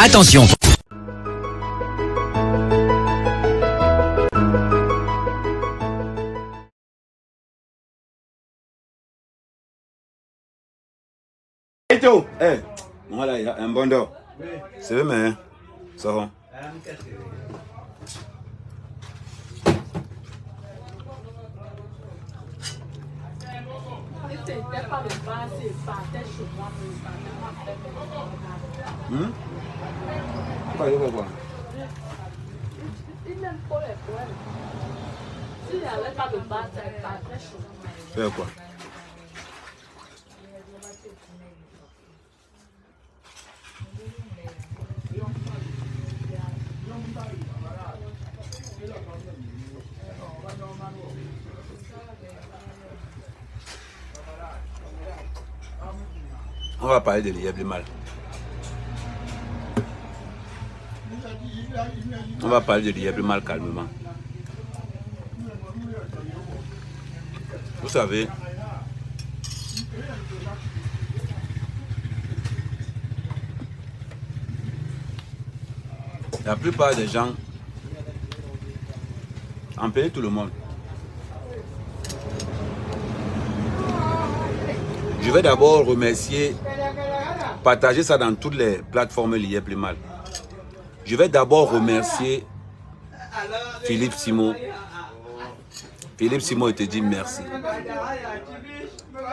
Attention. Eto, voilà, il y a un bon dos. C'est vrai, mais ça va. Quoi, il va voir. Il n'aime pas les poils. S'il n'avait pas de base, c'est pas très chaud. Faire quoi? On va parler de l'IEB mal. On va parler de l'IEB mal calmement. Vous savez, la plupart des gens en payent tout le monde. Je vais d'abord remercier, partager ça dans toutes les plateformes liées plus mal. Je vais d'abord remercier Philippe Simon. Philippe Simon, il te dit merci.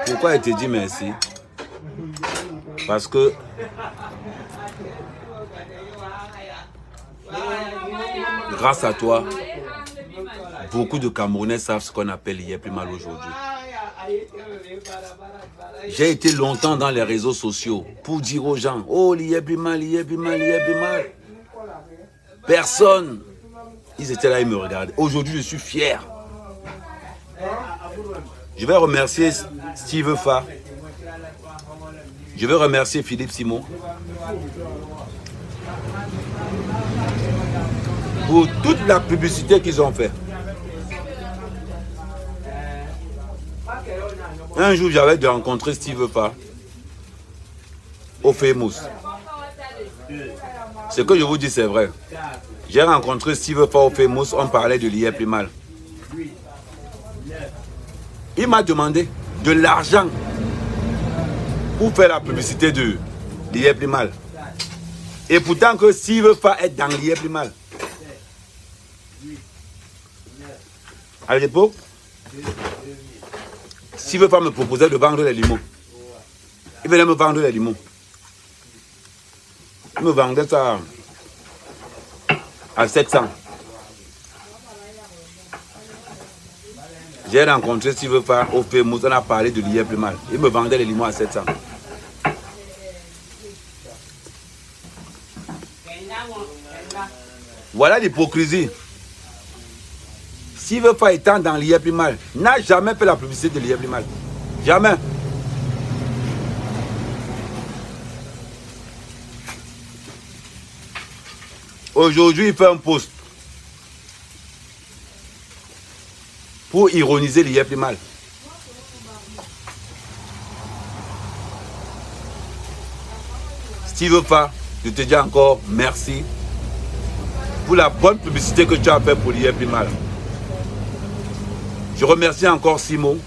Pourquoi il te dit merci? Parce que grâce à toi, beaucoup de Camerounais savent ce qu'on appelle l'IA plus mal aujourd'hui. J'ai été longtemps dans les réseaux sociaux pour dire aux gens, oh l'IA plus mal, l'IA plus mal, l'IA plus mal. Personne. Ils étaient là, ils me regardaient. Aujourd'hui, je suis fier. Je vais remercier Steve Fa. Je vais remercier Philippe Simon pour toute la publicité qu'ils ont fait. Un jour, j'avais dû rencontrer Steve Fa au Famous. Ce que je vous dis, c'est vrai. J'ai rencontré Steve Fa au Famous, on parlait de l'IA plus mal. Il m'a demandé de l'argent pour faire la publicité de l'IA plus mal. Et pourtant que Steve Fa est dans l'IA plus mal. À l'époque, Steve Fa me proposait de vendre les limons. Il venait me vendre les limons. Il me vendait ça à 700. J'ai rencontré Steve Fa au Famous, on a parlé de l'IA plus mal. Il me vendait les limons à 700. Voilà l'hypocrisie. Steve Fa étant dans l'IA plus mal, n'a jamais fait la publicité de l'IA plus mal. Jamais. Aujourd'hui, il fait un post pour ironiser l'IA plus mal. Steve Fa, je te dis encore merci pour la bonne publicité que tu as fait pour l'IA plus mal. Je remercie encore Simon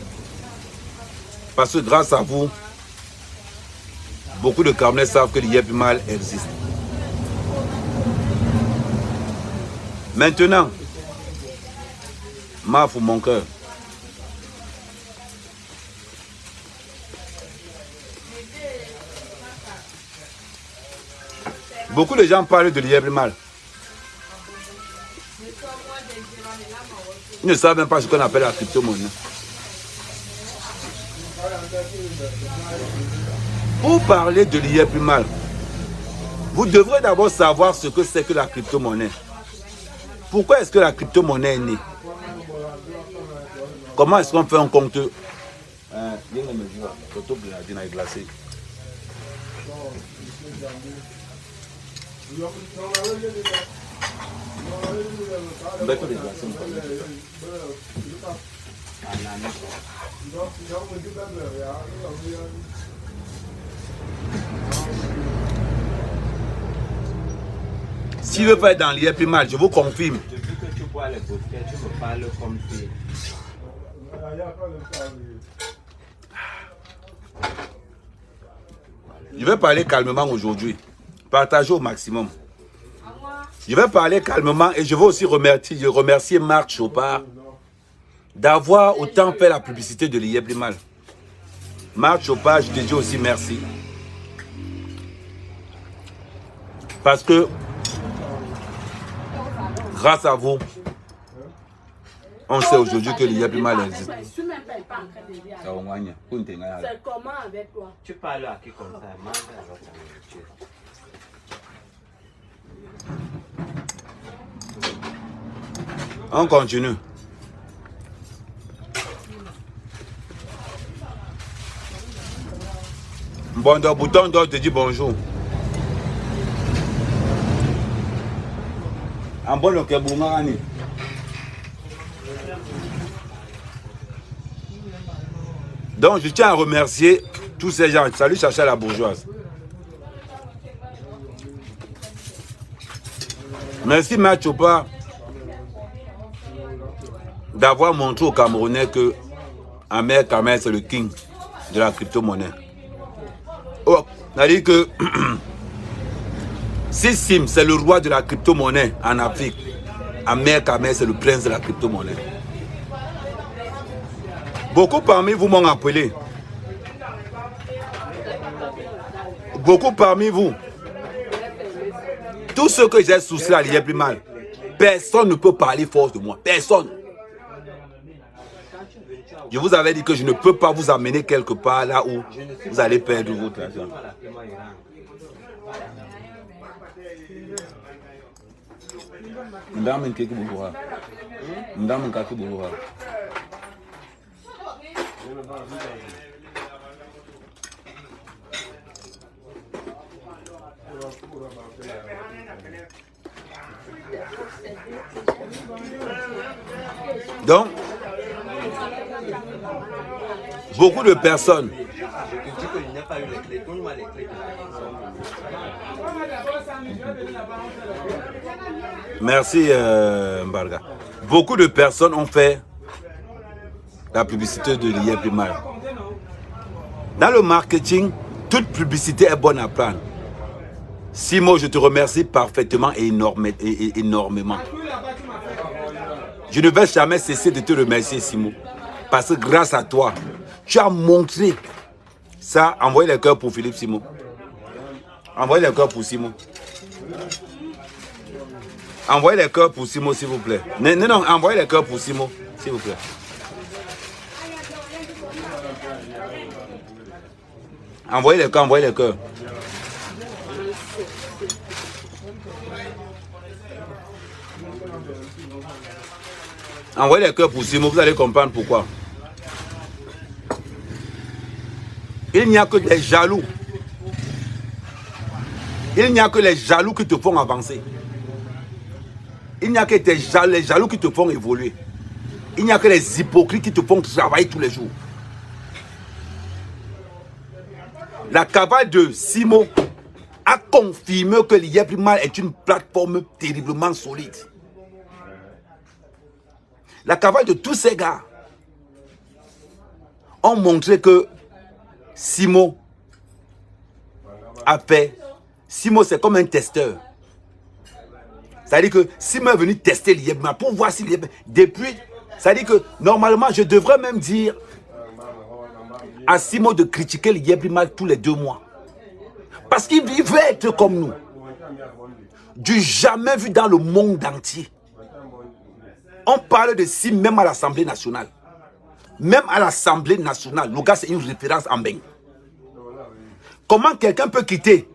parce que grâce à vous, beaucoup de Camerounais savent que l'IA plus mal existe. Maintenant, Maf mon cœur. Beaucoup de gens parlent de l'IA plus mal. Ils ne savent même pas ce qu'on appelle la crypto-monnaie. Pour parler de l'IA plus mal, vous devrez d'abord savoir ce que c'est que la crypto-monnaie. Pourquoi est-ce que la crypto-monnaie est née? Comment est-ce qu'on fait un compte? S'il veut faire dans l'IA plus mal, je vous confirme. Depuis que tu bois les bouteilles, tu me parles comme si... Je vais parler calmement aujourd'hui. Partagez au maximum. Je vais parler calmement et je vais aussi remercier Marc Chopard d'avoir autant fait la publicité de l'IA plus mal. Marc Chopard, je te dis aussi merci. Parce que grâce à vous, on sait aujourd'hui que l'IA plus mal existe. C'est comment avec toi? Tu parles à qui comme ça, mange à votre nourriture. On continue. Bon, donc, bouton d'or te dit bonjour. En bon, le Keboumani. Donc, je tiens à remercier tous ces gens. Salut, Chacha la bourgeoise. Merci, Machopa, d'avoir montré aux Camerounais que Ahmed Kamel, c'est le king de la crypto-monnaie. Oh, c'est-à-dire que si Sim, c'est le roi de la crypto-monnaie en Afrique, Ahmed Kamel, c'est le prince de la crypto-monnaie. Beaucoup parmi vous m'ont appelé. Beaucoup parmi vous. Tout ce que j'ai soucié à l'IA plus mal. Personne ne peut parler fort de moi. Personne. Je vous avais dit que je ne peux pas vous amener quelque part là où vous allez perdre votre argent. Donc, beaucoup de personnes. Merci Mbarga. Beaucoup de personnes ont fait la publicité de l'IA plus mal. Dans le marketing, toute publicité est bonne à prendre. Simo, je te remercie parfaitement et énormément. Je ne vais jamais cesser de te remercier, Simo. Parce que grâce à toi, tu as montré ça. Envoyez les cœurs pour Philippe Simo. Envoyez les cœurs pour Simo. Envoyez les cœurs pour Simo, s'il vous plaît. Non, non, envoyez les cœurs pour Simo, s'il vous plaît. Envoyez les cœurs, envoyez les cœurs. Envoyez les cœurs pour Simo, vous allez comprendre pourquoi. Il n'y a que des jaloux. Il n'y a que les jaloux qui te font avancer. Il n'y a que les jaloux qui te font évoluer. Il n'y a que les hypocrites qui te font travailler tous les jours. La cavale de Simo a confirmé que l'IA plus mal est une plateforme terriblement solide. La cavale de tous ces gars ont montré que Simo a fait. Simo, c'est comme un testeur. C'est-à-dire que Simo est venu tester l'IA pour voir si l'IA. Depuis, c'est-à-dire que normalement, je devrais même dire à Simo de critiquer l'IA tous les 2 mois. Parce qu'il veut être comme nous. Du jamais vu dans le monde entier. On parle de Sim même à l'Assemblée nationale. Même à l'Assemblée nationale, le gars c'est une référence en bain. Comment quelqu'un peut quitter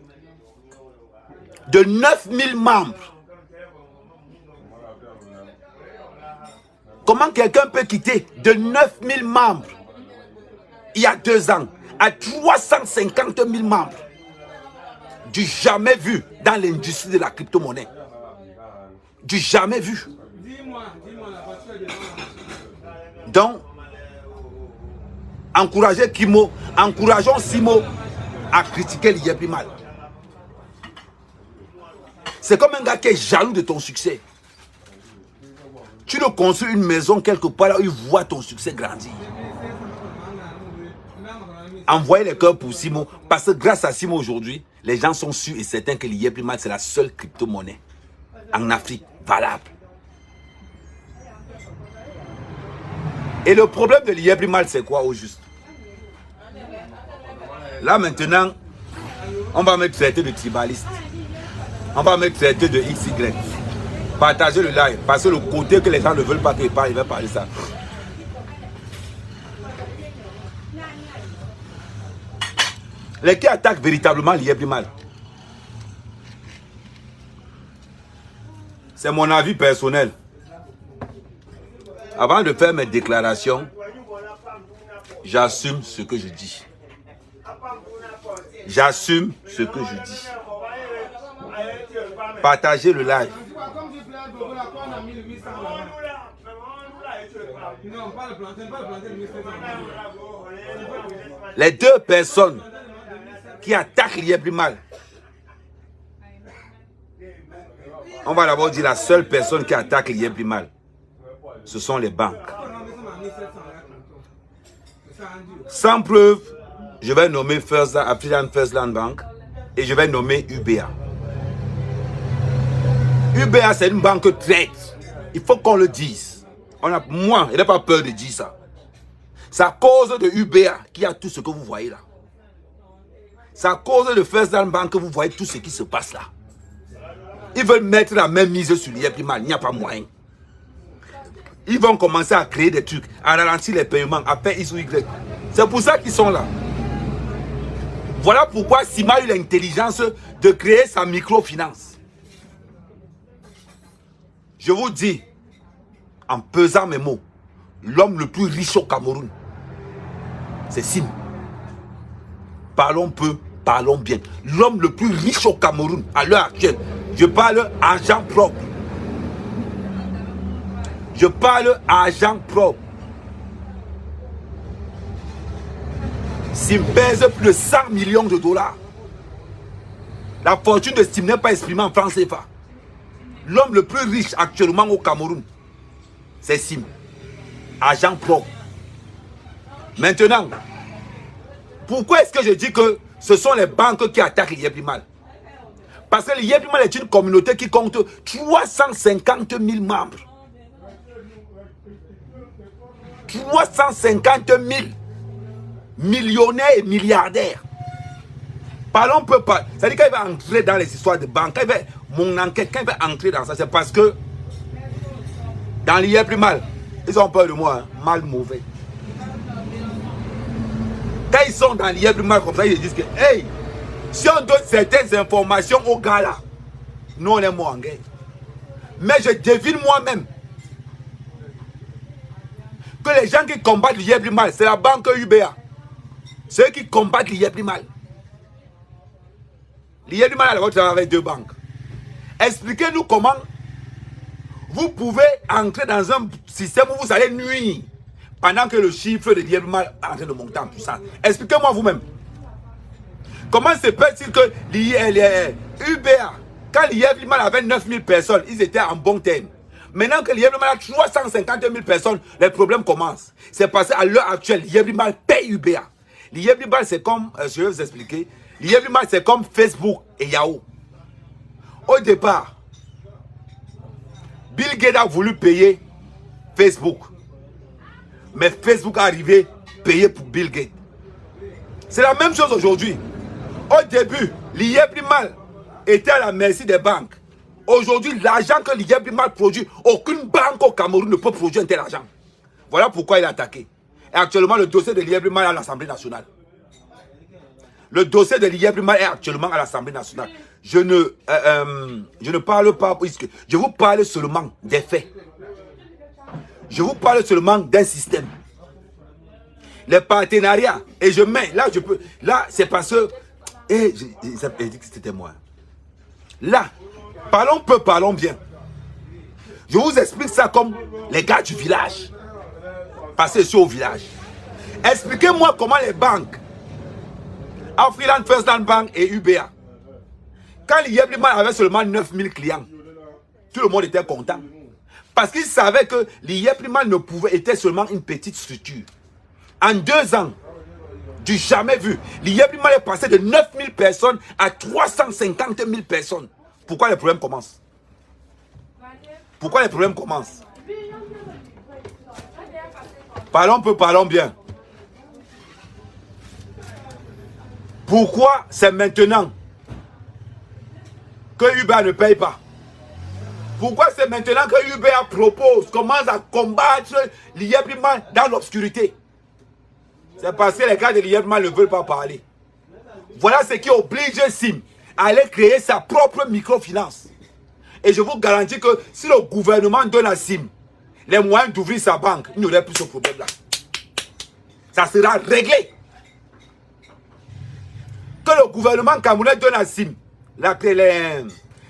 de 9000 membres? Comment quelqu'un peut quitter de 9000 membres il y a 2 ans à 350 000 membres? Du jamais vu dans l'industrie de la crypto-monnaie. Du jamais vu. Donc, encourageons Simo à critiquer l'IA plus mal. C'est comme un gars qui est jaloux de ton succès. Tu le construis une maison quelque part là où il voit ton succès grandir. Envoyez les cœurs pour Simo. Parce que grâce à Simo aujourd'hui, les gens sont sûrs et certains que l'IEPRIMAL c'est la seule crypto-monnaie en Afrique valable. Et le problème de l'IEPRIMAL c'est quoi au juste? Là maintenant, on va me traiter de tribaliste. On va me traiter de XY. Partagez le live. Parce que le côté que les gens ne veulent pas qu'il parle, il va parler ça. Les qui attaquent véritablement l'IEPRIMAL. C'est mon avis personnel. Avant de faire mes déclarations, j'assume ce que je dis. J'assume ce que je dis. Partagez le live. Les deux personnes qui attaquent l'IEPRIMAL, on va d'abord dire la seule personne qui attaque l'IEPRIMAL, ce sont les banques. Sans preuve, je vais nommer African First Land Bank et je vais nommer UBA. UBA, c'est une banque traite. Il faut qu'on le dise. Moi, je n'ai pas peur de dire ça. C'est à cause de UBA qu'il y a tout ce que vous voyez là. C'est à cause de First Land Bank que vous voyez tout ce qui se passe là. Ils veulent mettre la même mise sur l'IEPRIMAL. Il n'y a pas moyen. Ils vont commencer à créer des trucs, à ralentir les paiements, à faire X ou Y. C'est pour ça qu'ils sont là. Voilà pourquoi Sima a eu l'intelligence de créer sa microfinance. Je vous dis, en pesant mes mots, l'homme le plus riche au Cameroun, c'est Sim. Parlons peu, parlons bien. L'homme le plus riche au Cameroun, à l'heure actuelle, je parle argent propre. Je parle argent propre. Sim pèse plus de 100 millions de dollars. La fortune de Sim n'est pas exprimée en francs CFA. L'homme le plus riche actuellement au Cameroun, c'est Sim. Argent propre. Maintenant, pourquoi est-ce que je dis que ce sont les banques qui attaquent l'IEPRIMAL? Parce que l'IEPRIMAL est une communauté qui compte 350 000 membres. 350 000 millionnaires et milliardaires. Parlons peu pas. C'est-à-dire qu'il va entrer dans les histoires de banques. Mon enquête, quand il va entrer dans ça, c'est parce que dans l'IEPRIMAL, ils ont peur de moi, hein, mal mauvais. Quand ils sont dans l'IEPRIMAL comme ça, ils disent que, hey, si on donne certaines informations aux gars là, nous on est mort en guerre. Mais je devine moi-même que les gens qui combattent l'IEPRIMAL, c'est la banque UBA. Ceux qui combattent l'IEPRIMAL. L'IEPRIMAL a d'abord travaillé avec deux banques. Expliquez-nous comment vous pouvez entrer dans un système où vous allez nuire pendant que le chiffre de l'IEPRIMAL est en train de monter en puissance. Expliquez-moi vous-même. Comment se peut-il que l'UBA, quand l'IEPRIMAL avait 9000 personnes, ils étaient en bon terme. Maintenant que l'IEPRIMAL a 350 000 personnes, les problèmes commencent. C'est parce qu'à l'heure actuelle, l'IEPRIMAL paye UBA. L'IEPRIMAL, c'est comme, je vais vous expliquer, l'IEPRIMAL, c'est comme Facebook et Yahoo. Au départ, Bill Gates a voulu payer Facebook. Mais Facebook est arrivé payer pour Bill Gates. C'est la même chose aujourd'hui. Au début, l'IEPRIMAL était à la merci des banques. Aujourd'hui, l'argent que l'IEPRIMAL produit, aucune banque au Cameroun ne peut produire un tel argent. Voilà pourquoi il est attaqué. Et actuellement, le dossier de l'IEPRIMAL est à l'Assemblée nationale. Le dossier de l'IEPRIMAL est actuellement à l'Assemblée nationale. Je ne parle pas, puisque je vous parle seulement des faits. Je vous parle seulement d'un système. Les partenariats, et je mets, là je peux, là c'est parce que, et j'ai dit que c'était moi. Là, parlons peu, parlons bien. Je vous explique ça comme les gars du village. Passez sur au village. Expliquez-moi comment les banques, African First Land Bank et UBA, Quand l'IEPLIMAL avait seulement 9000 clients, tout le monde était content. Parce qu'ils savaient que l'IEPLIMAL ne pouvait, était seulement une petite structure. En 2 ans, du jamais vu, l'IEPLIMAL est passé de 9000 personnes à 350 000 personnes. Pourquoi les problèmes commencent? Pourquoi les problèmes commencent? Parlons peu, parlons bien. Pourquoi c'est maintenant que Uber ne paye pas? Pourquoi c'est maintenant que Uber propose, commence à combattre l'IEPLIMAL dans l'obscurité? C'est parce que les gars de l'IEPLIMAL ne veulent pas parler. Voilà ce qui oblige Sim à aller créer sa propre microfinance. Et je vous garantis que si le gouvernement donne à Sim les moyens d'ouvrir sa banque, il n'y aurait plus ce problème-là. Ça sera réglé. Que le gouvernement camerounais donne à Sim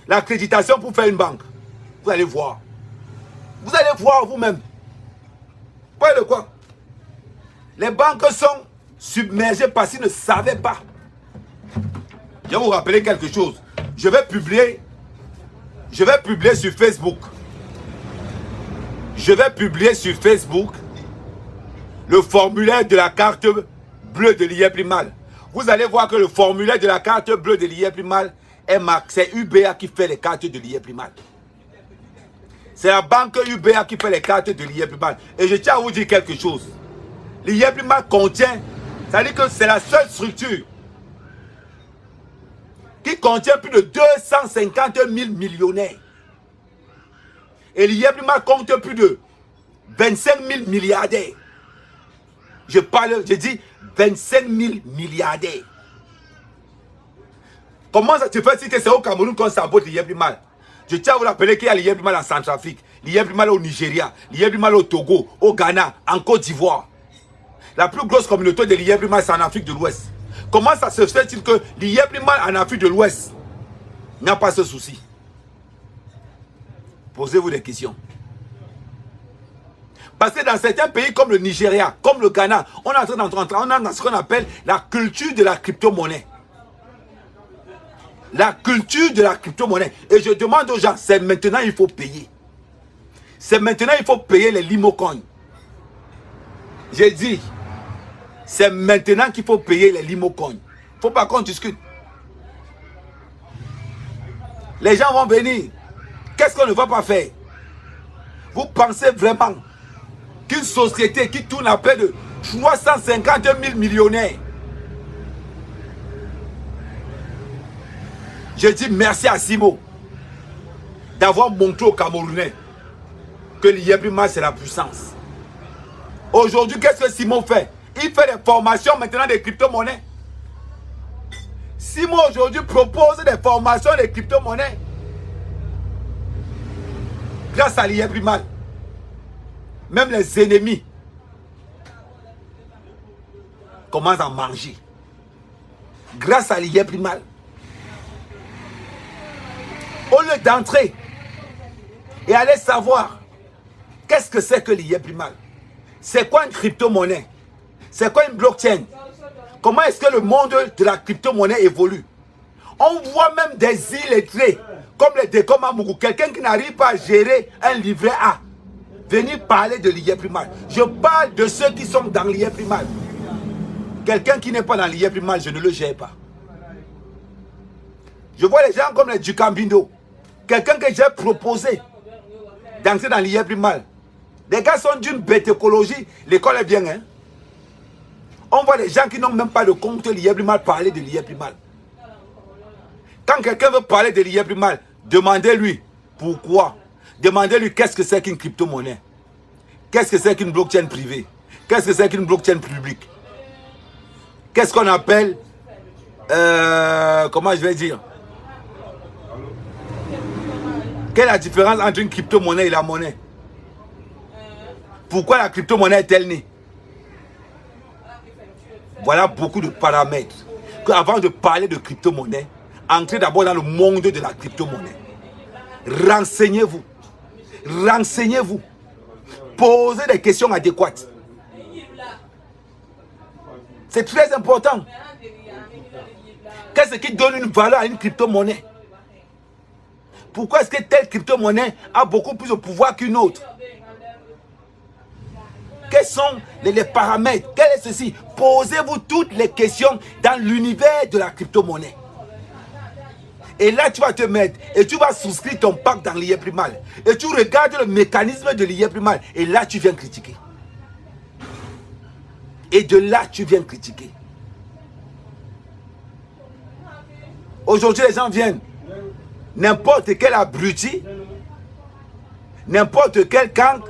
l'accréditation pour faire une banque. Vous allez voir. Vous allez voir vous-même. Quoi de quoi? Les banques sont submergées parce qu'ils ne savaient pas. Je vais vous rappeler quelque chose. Je vais publier sur Facebook. Je vais publier sur Facebook le formulaire de la carte bleue de l'IEPLIMAL. Vous allez voir que le formulaire de la carte bleue de l'IEPLIMAL est marqué. C'est UBA qui fait les cartes de l'IEPLIMAL. C'est la banque UBA qui fait les cartes de l'IEPLIMAL. Et je tiens à vous dire quelque chose. L'IEPLIMAL contient, c'est-à-dire que c'est la seule structure qui contient plus de 250 000 millionnaires. Et l'IEPLIMAL compte plus de 25 000 milliardaires. Je dis 25 000 milliardaires. Comment ça se fait si c'est au Cameroun qu'on sabote l'IEPLIMAL? Je tiens à vous rappeler qu'il y a l'IEPLIMAL en Centrafrique, l'IEPLIMAL au Nigeria, l'IEPLIMAL au Togo, au Ghana, en Côte d'Ivoire. La plus grosse communauté de l'IEPLIMAL, c'est en Afrique de l'Ouest. Comment ça se fait-il que l'IEPLIMAL en Afrique de l'Ouest n'a pas ce souci? Posez-vous des questions. Parce que dans certains pays comme le Nigeria, comme le Ghana, on est en train d'entrer dans ce qu'on appelle la culture de la crypto-monnaie. La culture de la crypto-monnaie. Et je demande aux gens, c'est maintenant il faut payer. C'est maintenant il faut payer les limocoins. J'ai dit, c'est maintenant qu'il faut payer les limocoins. Il ne faut pas qu'on discute. Les gens vont venir. Qu'est-ce qu'on ne va pas faire? Vous pensez vraiment qu'une société qui tourne à près de 350 000 millionnaires. Je dis merci à Simo d'avoir montré aux Camerounais que l'IEPLIMAL c'est la puissance. Aujourd'hui, qu'est-ce que Simon fait? Il fait des formations maintenant des crypto-monnaies. Simon aujourd'hui propose des formations des crypto-monnaies. Grâce à l'IEPLIMAL. Même les ennemis commencent à manger. Grâce à l'IEPLIMAL. Au lieu d'entrer et aller savoir qu'est-ce que c'est que l'IEPLIMAL. C'est quoi une crypto-monnaie? C'est quoi une blockchain? Comment est-ce que le monde de la crypto-monnaie évolue? On voit même des illettrés comme les Décom Amougou, quelqu'un qui n'arrive pas à gérer un livret A, venir parler de l'IEPLIMAL. Je parle de ceux qui sont dans l'IEPLIMAL. Quelqu'un qui n'est pas dans l'IEPLIMAL, je ne le gère pas. Je vois les gens comme les Ducambindo. Quelqu'un que j'ai proposé d'entrer dans l'IEPLIMAL. Les gars sont d'une bête écologie. L'école est bien, hein. On voit des gens qui n'ont même pas de compte l'IEPLIMAL parler de l'IEPLIMAL. Quand quelqu'un veut parler de l'IEPLIMAL, demandez-lui pourquoi. Demandez-lui qu'est-ce que c'est qu'une crypto-monnaie. Qu'est-ce que c'est qu'une blockchain privée. Qu'est-ce que c'est qu'une blockchain publique. Qu'est-ce qu'on appelle, comment je vais dire, quelle est la différence entre une crypto-monnaie et la monnaie? Pourquoi la crypto-monnaie est-elle née? Voilà beaucoup de paramètres. Avant de parler de crypto-monnaie, entrez d'abord dans le monde de la crypto-monnaie. Renseignez-vous. Renseignez-vous. Posez des questions adéquates. C'est très important. Qu'est-ce qui donne une valeur à une crypto-monnaie? Pourquoi est-ce que telle crypto-monnaie a beaucoup plus de pouvoir qu'une autre? Quels sont les paramètres? Quel est ceci? Posez-vous toutes les questions dans l'univers de la crypto-monnaie. Et là, tu vas te mettre et tu vas souscrire ton pack dans l'IA Primal. Et tu regardes le mécanisme de l'IA Primal. Et là, tu viens critiquer. Et de là, tu viens critiquer. Aujourd'hui, les gens viennent. N'importe quel abruti, n'importe quel cancre.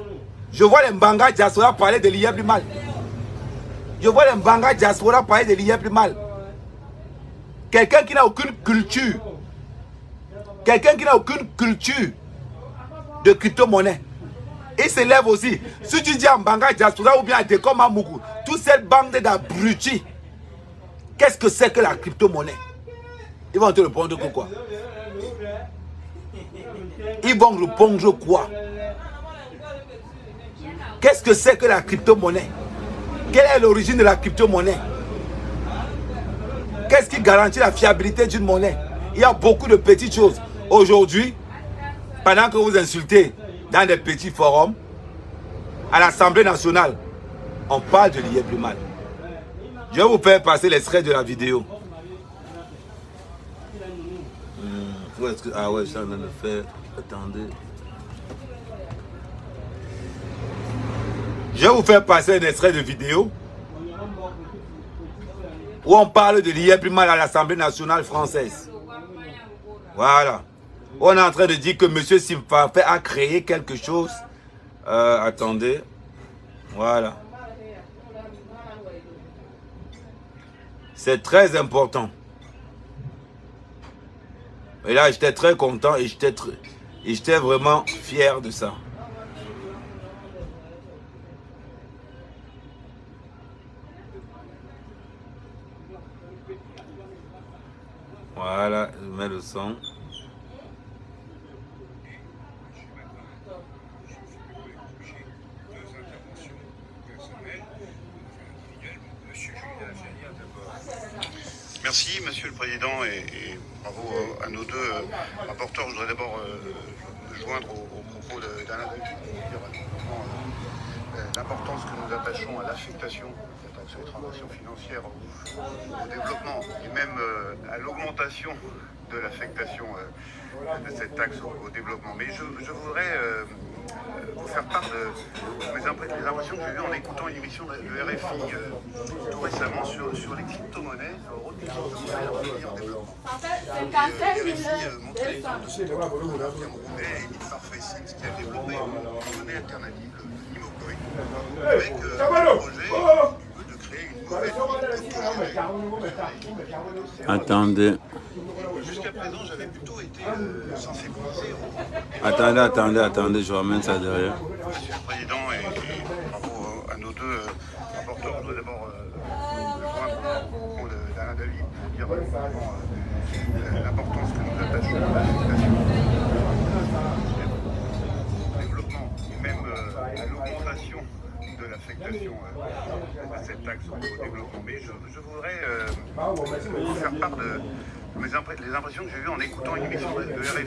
Je vois les Mbanga Diaspora parler de l'IA Primal. Je vois les Mbanga Diaspora parler de l'IA Primal. Quelqu'un qui n'a aucune culture. Quelqu'un qui n'a aucune culture de crypto-monnaie. Il se lève aussi. Si tu dis à Mbanga Diaspora ou bien à Dekom Amoukou, toute cette bande d'abrutis, qu'est-ce que c'est que la crypto-monnaie? Ils vont te répondre que quoi? Ils vont répondre quoi? Qu'est-ce que c'est que la crypto-monnaie? Quelle est l'origine de la crypto-monnaie? Qu'est-ce qui garantit la fiabilité d'une monnaie? Il y a beaucoup de petites choses. Aujourd'hui, pendant que vous insultez dans des petits forums, à l'Assemblée nationale, on parle de l'IA Primal. Je vais vous faire passer l'extrait de la vidéo. Ah ouais, ça vient de faire. Attendez. Je vais vous faire passer un extrait de vidéo où on parle de l'IA Primal à l'Assemblée nationale française. Voilà. On est en train de dire que M. Simfafé a créé quelque chose. Attendez. Voilà. C'est très important. Et là, j'étais très content et j'étais vraiment fier de ça. Voilà, je mets le son. Merci, Monsieur le Président, et bravo à nos deux rapporteurs. Je voudrais d'abord me joindre aux propos d'Alain David, l'importance que nous attachons à l'affectation de la taxe sur les transactions financières au développement et même à l'augmentation de l'affectation de cette taxe au développement. Mais je voudrais vous faire part de mes impressions que j'ai eues en écoutant une émission de RFI tout récemment sur les crypto-monnaies, sur le rôle des crypto-monnaies dans le pays en développement. RFI montrait l'exemple de cette entrepreneur camerounais, Émile Farfay-Sims, qui a développé une monnaie alternative, le Nimocoin, avec un projet de créer une nouvelle ville. Attendez. Jusqu'à présent, j'avais plutôt été sensibilisé au... Attendez, je ramène ça derrière. Monsieur le Président, et bravo à nos deux rapporteurs. Je voudrais d'abord me joindre au propos d'Alain David pour dire l'importance que nous attachons à l'affectation au développement et même à l'augmentation de l'affectation de cette taxe au développement. Mais je voudrais vous faire part de les impressions que j'ai eues en écoutant une émission de RFI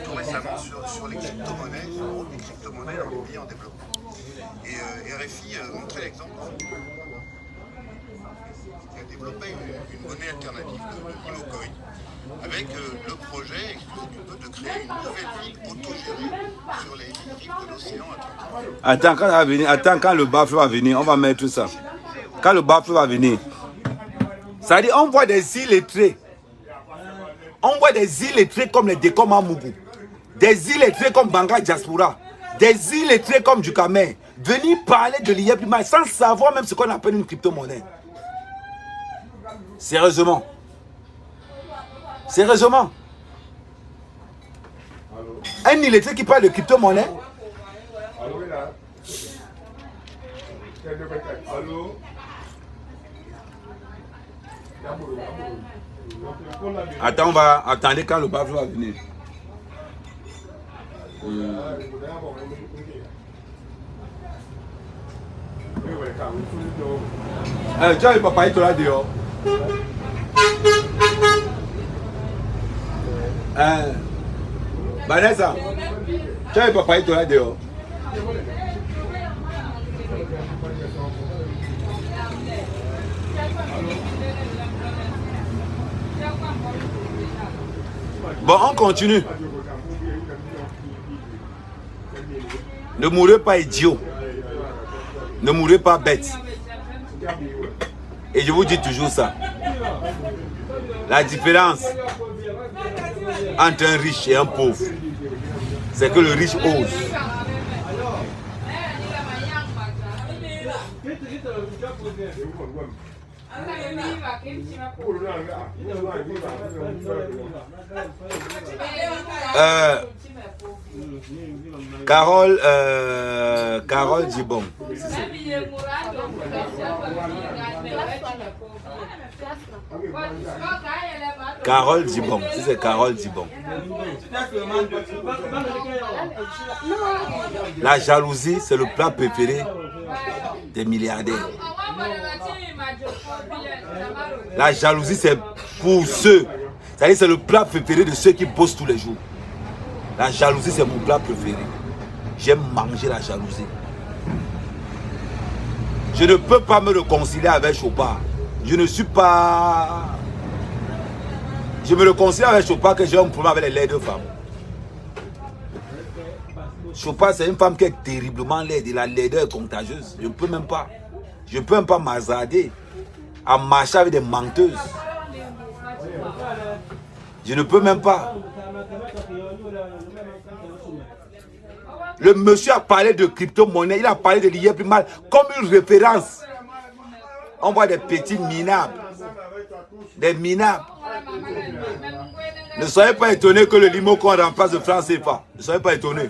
tout récemment sur les crypto-monnaies, sur le rôle des crypto-monnaies dans les pays en développement. Et RFI montrait l'exemple qui a développé une monnaie alternative, le Nimocoin, avec le projet de créer une nouvelle ville autogérée sur les rives de l'océan Atlantique. Attends, quand le bafle va venir, on va mettre tout ça. Quand le bafle va venir, ça dit on voit des illettrés. On voit des illettrés comme les Dekom Amoukou, des illettrés comme Mbanga Diaspora, des illettrés comme Dukamer, venir parler de l'IA Primal sans savoir même ce qu'on appelle une crypto-monnaie. Sérieusement. Sérieusement. Un illettré qui parle de crypto-monnaie. Attendez quand le bafle va venir. Tu as le papa, il te l'a dit. Vanessa, tu as un papaye là dehors. Bon, on continue. Ne mourrez pas idiot. Ne mourrez pas bête. Et je vous dis toujours ça. La différence entre un riche et un pauvre, c'est que le riche ose. Carole Dibon. Carole Dibon. Si c'est Carole Dibon. La jalousie, c'est le plat préféré des milliardaires. La jalousie, c'est pour ceux. C'est-à-dire, c'est le plat préféré de ceux qui bossent tous les jours. La jalousie, c'est mon plat préféré. J'aime manger la jalousie. Je ne peux pas me réconcilier avec Chopard. Je ne suis pas... Je me réconcilie avec Chopard que j'ai un problème avec les laides femmes. Chopard, c'est une femme qui est terriblement laide. La laideur est contagieuse. Je ne peux même pas. Je ne peux même pas m'hasarder à marcher avec des menteuses. Je ne peux même pas. Le monsieur a parlé de crypto-monnaie, il a parlé de l'IA plus mal comme une référence. On voit des petits minables. Des minables. Ne soyez pas étonnés que le limo qu'on remplace de franc CFA. Ne soyez pas étonnés.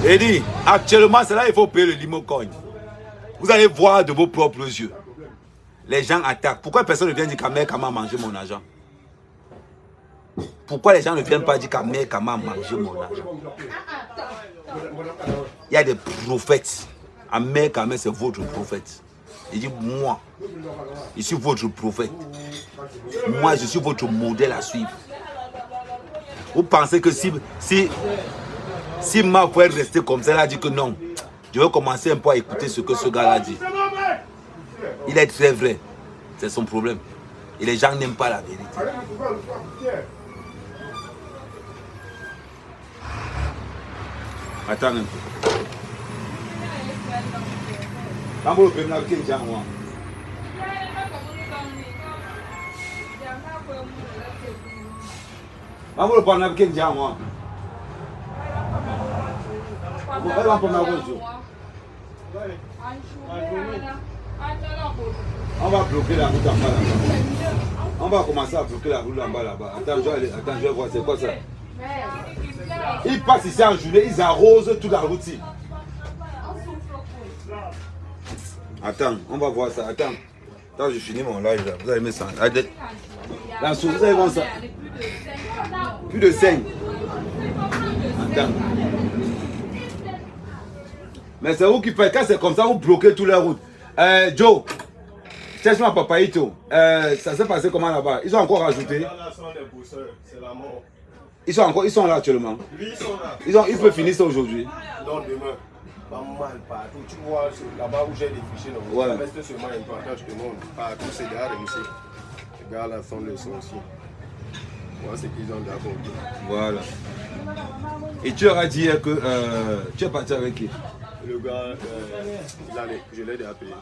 Et dit, actuellement, c'est là qu'il faut payer le limo coin. Vous allez voir de vos propres yeux. Les gens attaquent. Pourquoi personne ne vient dire qu'à mère Kama a mangé mon argent? Pourquoi les gens ne viennent pas dire qu'à mère Kama a mangé mon argent? Il y a des prophètes. À mère Kama, c'est votre prophète. Il dit, moi, je suis votre prophète. Moi, je suis votre modèle à suivre. Vous pensez que si ma frère restait comme ça, elle a dit que non, je vais commencer un peu à écouter ce que ce gars a dit. Il est très vrai. C'est son problème. Et les gens n'aiment pas la vérité. Attends un peu. On va bloquer la route en bas là-bas. On va commencer à bloquer la route en bas là-bas. Attends, je vais voir, c'est quoi ça? Ils passent ici en journée, ils arrosent toute la route ici. Attends, on va voir ça. Attends, je finis mon live là. Vous allez mettre ça. La souris, vous allez voir ça. Plus de 5. Attends. Mais c'est vous qui faites. Quand c'est comme ça, vous bloquez toute la route. Joe, cherche-moi Papaito. Ça s'est passé comment là-bas? Ils ont encore rajouté. Ils sont là actuellement. Oui, ils sont là. Ils peuvent finir ça aujourd'hui. Non, demain. Pas mal partout. Tu vois, là-bas où j'ai des fichiers, ça reste seulement un peu que le monde. Partout, c'est derrière MC. Les gars là sont les sorciers. Voilà ce qu'ils ont d'accord. Voilà. Et tu auras dit que tu es parti avec qui? Le gars, je l'ai déjà payé.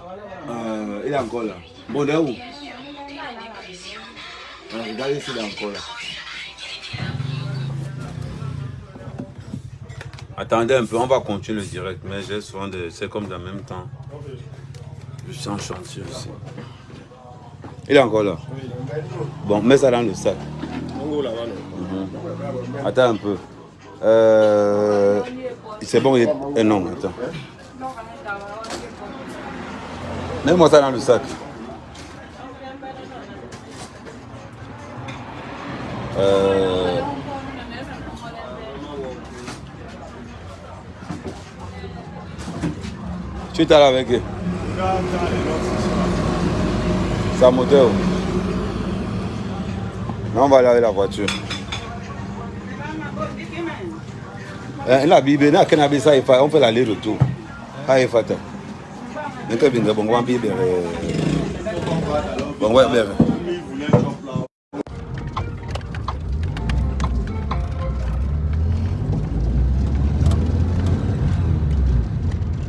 Il est encore là. Bon, il est où? Regardez s'il est encore là. Attendez un peu, on va continuer le direct, mais j'ai souvent c'est comme dans le même temps. Je suis en chantier aussi. Il est encore là. Bon, mets ça dans le sac. Attends un peu. C'est bon, non, attends. Mets-moi ça dans le sac. Tu es là avec eux? Sa moteur. Non, on va aller avec la voiture. La Bible, on fait l'aller-retour.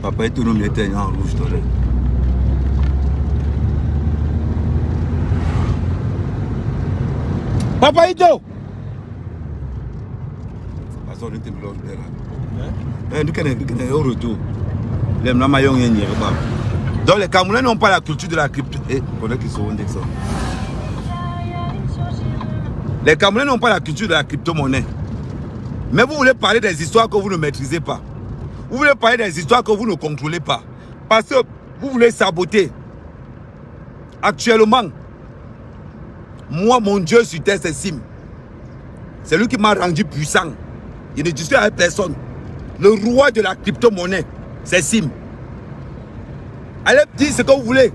Papa est tout le monde était en rouge. Papa Ito! Parce que nous sommes au retour. Donc les Camerounais n'ont pas la culture de la crypto. Les Camerounais n'ont pas la culture de la crypto-monnaie. Mais vous voulez parler des histoires que vous ne maîtrisez pas. Vous voulez parler des histoires que vous ne contrôlez pas. Parce que vous voulez saboter. Actuellement, moi, mon Dieu sur terre, c'est Sim. C'est lui qui m'a rendu puissant. Il ne discute avec personne. Le roi de la crypto-monnaie, c'est Sim. Allez dire ce que vous voulez.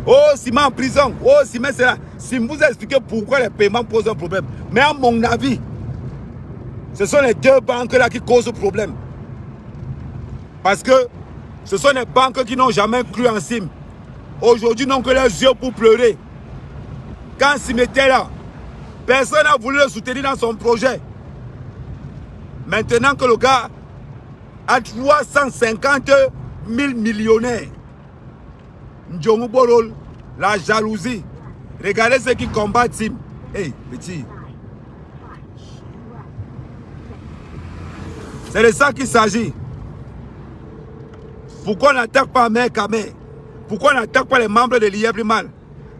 Oh, Sim en prison. Oh, Sim c'est là. Sim vous a expliqué pourquoi les paiements posent un problème. Mais à mon avis, ce sont les deux banques là qui causent le problème. Parce que ce sont les banques qui n'ont jamais cru en Sim. Aujourd'hui, n'ont que leurs yeux pour pleurer. Quand Sim était là, personne n'a voulu le soutenir dans son projet. Maintenant que le gars a 350 000 millionnaires, Ndjongo Borol, la jalousie. Regardez ceux qui combattent Sim. Hey, petit. C'est de ça qu'il s'agit. Pourquoi on n'attaque pas Mère Kamé? Pourquoi on n'attaque pas les membres de l'IA Primal?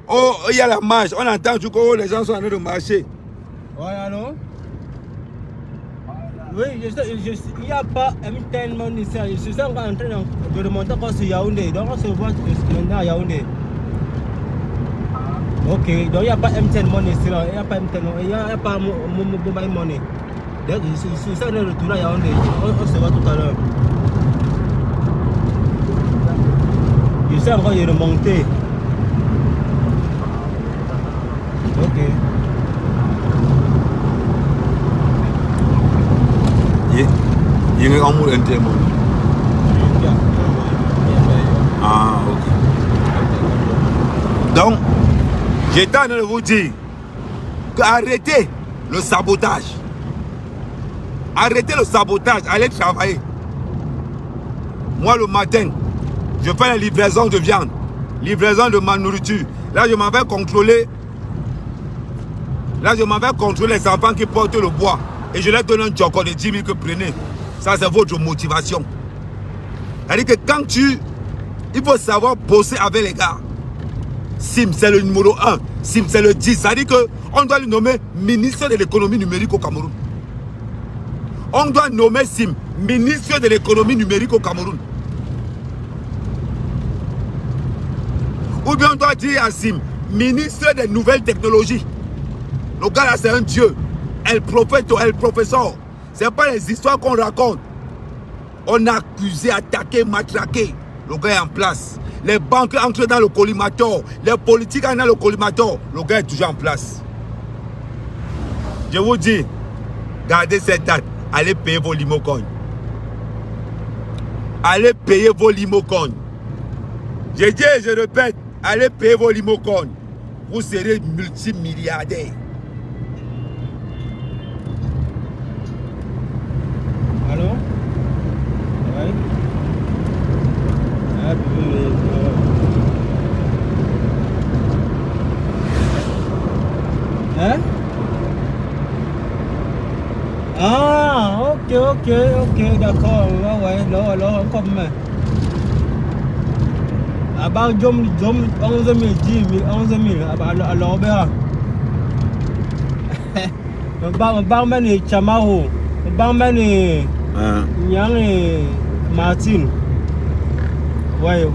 Oh, il y a la marche. On entend du coup les gens sont en train de marcher. Ouais, allô? Oui, il n'y a pas M10 Money ici. Je suis en train de remonter encore sur Yaoundé. Donc on se voit maintenant à Yaoundé. Ok, donc il n'y a pas M10 Money ici. Il n'y a pas M10 Money. Il n'y a pas Mobile Money. Donc je suis en train de retourner à Yaoundé. On se voit tout à l'heure. Je suis encore de remonter. Ok. Il y a un mot interne. Ah, ok. Donc, j'étais en train de vous dire que arrêtez le sabotage. Arrêtez le sabotage, allez travailler. Moi, le matin, je fais une livraison de viande, livraison de ma nourriture. Là, je m'en vais contrôler. Là, je m'en vais contrôler les enfants qui portent le bois. Et je leur donne un joker de 10 000 que prenez. Ça, c'est votre motivation. C'est-à-dire que quand il faut savoir bosser avec les gars. Sim, c'est le numéro 1. Sim, c'est le 10. C'est-à-dire qu'on doit lui nommer ministre de l'économie numérique au Cameroun. On doit nommer Sim ministre de l'économie numérique au Cameroun. Ou bien on doit dire à Sim ministre des nouvelles technologies. Le gars là, c'est un dieu. El professeur. Ce n'est pas les histoires qu'on raconte. On a accusé, attaqué, matraqué. Le gars est en place. Les banques entrent dans le collimateur. Les politiques entrent dans le collimateur. Le gars est toujours en place. Je vous dis, gardez cette date. Allez payer vos limocoins. Allez payer vos limocoins. Je dis et je répète, allez payer vos limocoins. Vous serez multimilliardaire. Allô? Oui. Hein? Ah, ok, d'accord. Ouais, là, comme. About 11 000, 10 000, 11 000. Alors, ben. Barman et Chamao. Barman et Yang et Martin. Ouais,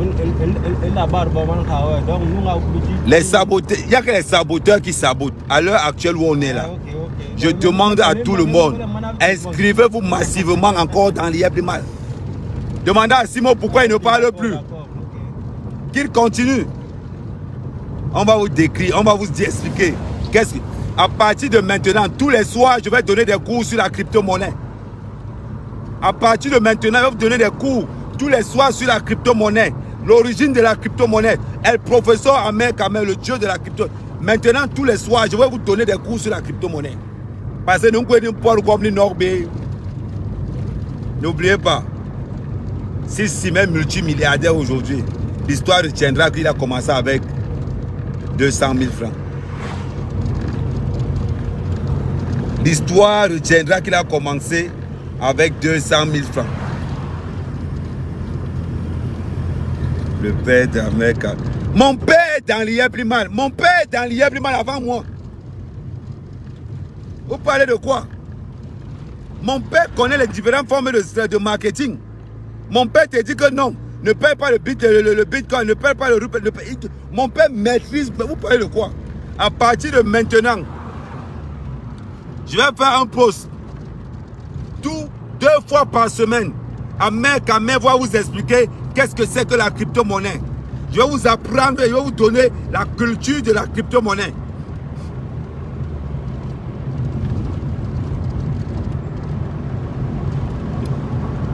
la barre, donc nous avons Les saboteurs, il n'y a que les saboteurs qui sabotent. À l'heure actuelle où on est là, je demande à tout le monde, inscrivez-vous massivement encore dans l'IEPLIMAL. Demandez à Simon pourquoi il ne parle plus. Qu'il continue. On va vous décrire, on va vous expliquer. À partir de maintenant, tous les soirs, je vais donner des cours sur la crypto-monnaie. À partir de maintenant, je vais vous donner des cours tous les soirs sur la crypto-monnaie. L'origine de la crypto-monnaie. El professeur Ahmed Kamel, le dieu de la crypto. Maintenant, tous les soirs, je vais vous donner des cours sur la crypto-monnaie. Parce que nous pouvons pas comme les n'oubliez pas, si Simon multimilliardaire aujourd'hui, l'histoire retiendra qu'il a commencé avec 200 000 francs. L'histoire retiendra qu'il a commencé avec 200 000 francs. Le père d'Ahmed Kamel. Mon père est dans l'IEPLIMAL. Mon père est dans l'IEPLIMAL avant moi. Vous parlez de quoi? Mon père connaît les différentes formes de marketing. Mon père te dit que non, ne paye pas le bitcoin, ne paye pas le rouble. Mon père maîtrise. Vous parlez de quoi? À partir de maintenant, je vais faire un post 2 fois par semaine. Ahmed Kamel va vous expliquer qu'est-ce que c'est que la crypto-monnaie. Je vais vous apprendre, je vais vous donner la culture de la crypto-monnaie.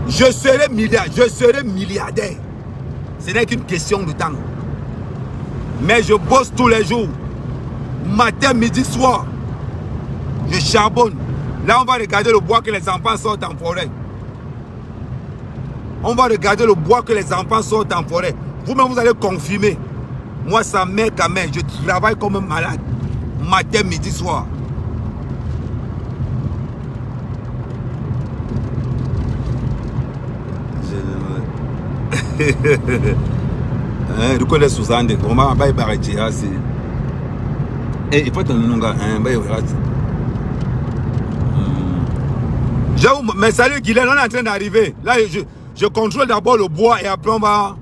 Je serai milliardaire. Ce n'est qu'une question de temps. Mais je bosse tous les jours. Matin, midi, soir. Je charbonne. Là, on va regarder le bois que les enfants sortent en forêt. On va regarder le bois que les enfants sortent en forêt. Vous-même, vous allez confirmer. Moi, ça m'est quand même. Je travaille comme un malade. Matin, midi, soir. Il faut mais salut Guylaine, on est en train d'arriver. Là, je contrôle d'abord le bois et après on va...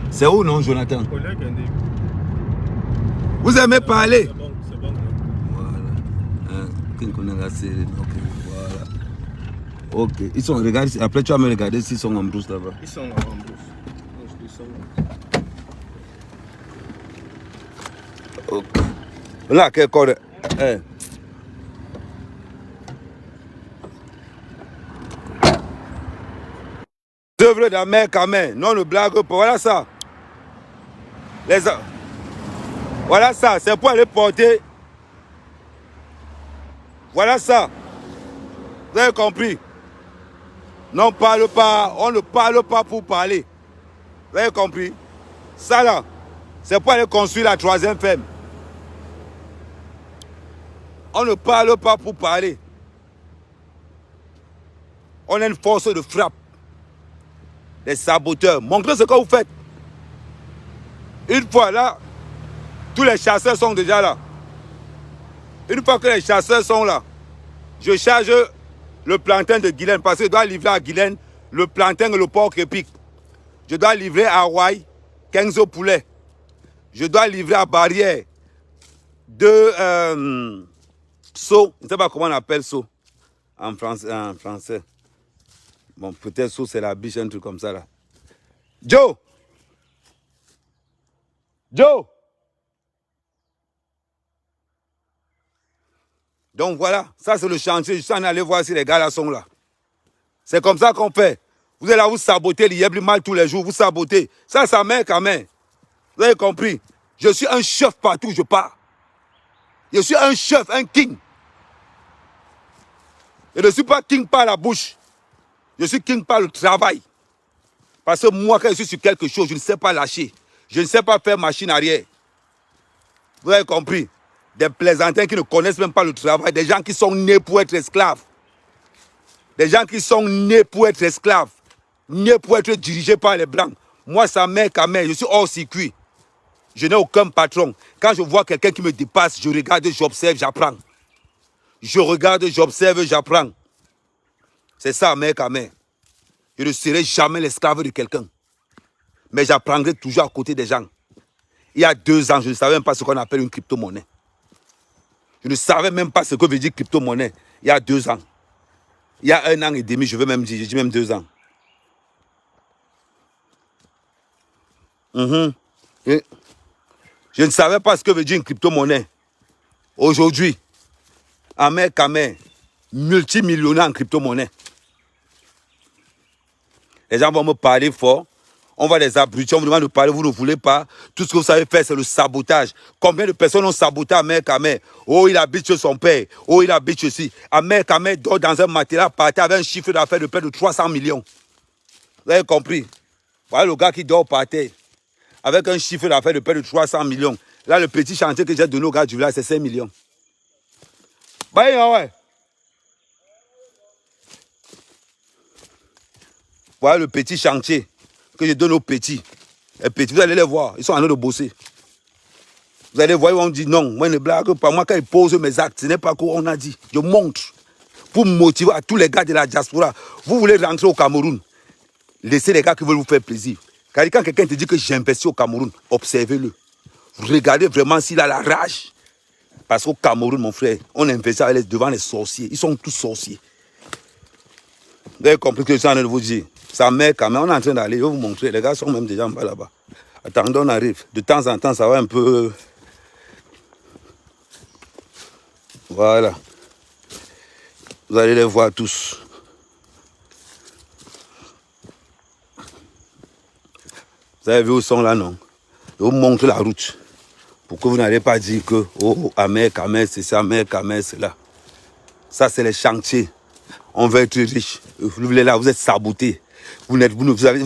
C'est où non, Jonathan? Vous aimez parler? Voilà. Voilà. Ok. Ils sont regardés. Après, tu vas me regarder s'ils sont en brousse là-bas. Ils sont en brousse. Ok. Là, quel corps? Œuvres d'Ahmed Kamel. Non, ne blague pas. Voilà ça. Voilà ça. C'est pour aller porter. Voilà ça. Vous avez compris? Non, parle pas. On ne parle pas pour parler. Vous avez compris? Ça là, c'est pour aller construire la 3e ferme. On ne parle pas pour parler. On a une force de frappe. Les saboteurs. Montrez ce que vous faites. Une fois là, tous les chasseurs sont déjà là. Une fois que les chasseurs sont là, je charge le plantain de Guylaine parce que je dois livrer à Guylaine le plantain et le porc épic. Je dois livrer à Hawaï 15 poulets. Je dois livrer à Barrière 2 seaux. Je ne sais pas comment on appelle seau en français. Bon, peut-être seau, c'est la biche, un truc comme ça là. Joe! Joe! Donc voilà, ça c'est le chantier. Je suis en allé voir si les gars là sont là. C'est comme ça qu'on fait. Vous êtes là, vous sabotez l'IEPLIMAL tous les jours, vous sabotez. Ça m'aide quand même. Vous avez compris? Je suis un chef partout où je pars. Je suis un chef, un king. Je ne suis pas king par la bouche. Je suis king par le travail. Parce que moi, quand je suis sur quelque chose, je ne sais pas lâcher. Je ne sais pas faire machine arrière. Vous avez compris? Des plaisantins qui ne connaissent même pas le travail. Des gens qui sont nés pour être esclaves. Des gens qui sont nés pour être esclaves. Nés pour être dirigés par les Blancs. Moi, ça m'est quand même. Je suis hors circuit. Je n'ai aucun patron. Quand je vois quelqu'un qui me dépasse, je regarde, j'observe, j'apprends. Je regarde, j'observe, j'apprends. C'est ça, mec à mère. Je ne serai jamais l'esclave de quelqu'un. Mais j'apprendrai toujours à côté des gens. Il y a 2 ans, je ne savais même pas ce qu'on appelle une crypto-monnaie. Je ne savais même pas ce que veut dire crypto-monnaie. Il y a 2 ans. Il y a 1 an et demi, je veux même dire, je dis même 2 ans. Et je ne savais pas ce que veut dire une crypto-monnaie. Aujourd'hui, Ahmed Kamer, multimillionnaire en crypto-monnaie. Les gens vont me parler fort. On va les abrutir, on vous demande de parler, vous ne voulez pas. Tout ce que vous savez faire, c'est le sabotage. Combien de personnes ont saboté Ahmed Kamer? Oh, il habite chez son père. Oh, il habite ceci. Ahmed Kamer dort dans un matelas parti avec un chiffre d'affaires de près de 300 millions. Vous avez compris? Voilà le gars qui dort par terre. Avec un chiffre d'affaires de près de 300 millions. Là, le petit chantier que j'ai donné au gars du village, c'est 5 millions. Bah, ouais. Voilà le petit chantier que je donne aux petits. Les petits, vous allez les voir, ils sont en train de bosser. Vous allez voir, ils vont dire non, moi je ne blague pas. Moi, quand ils posent mes actes, ce n'est pas qu'on a dit. Je montre pour motiver à tous les gars de la diaspora. Vous voulez rentrer au Cameroun, laissez les gars qui veulent vous faire plaisir. Car quand quelqu'un te dit que j'investis au Cameroun, observez-le. Regardez vraiment s'il a la rage. Parce qu'au Cameroun, mon frère, on investit devant les sorciers. Ils sont tous sorciers. Vous avez compris ce que je suis en train de vous dire. Sa mère, quand même, on est en train d'aller, je vais vous montrer. Les gars sont même déjà en bas là-bas. Attendez, on arrive. De temps en temps, ça va un peu... Voilà. Vous allez les voir tous. Vous avez vu où ils sont là, non? Je vous montre la route. Pour que vous n'allez pas dire que, oh, Ahmed Kamer, c'est ça, Ahmed Kamer, c'est là. Ça, c'est les chantiers. On veut être riche. Vous êtes là, vous êtes saboté. Vous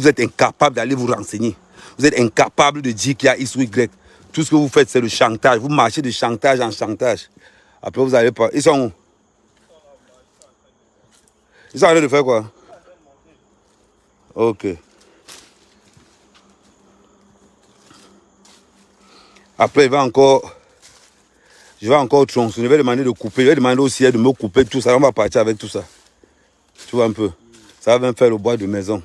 êtes incapable d'aller vous renseigner. Vous êtes incapable de dire qu'il y a X ou Y. Tout ce que vous faites, c'est le chantage. Vous marchez de chantage en chantage. Après, vous n'allez pas... Ils sont où? Ils sont en train de faire quoi? Ok. Après, je vais encore tronçonner. Je vais demander de couper. Je vais demander aussi de me couper tout ça. On va partir avec tout ça. Tu vois un peu? Ça va même faire le bois de maison.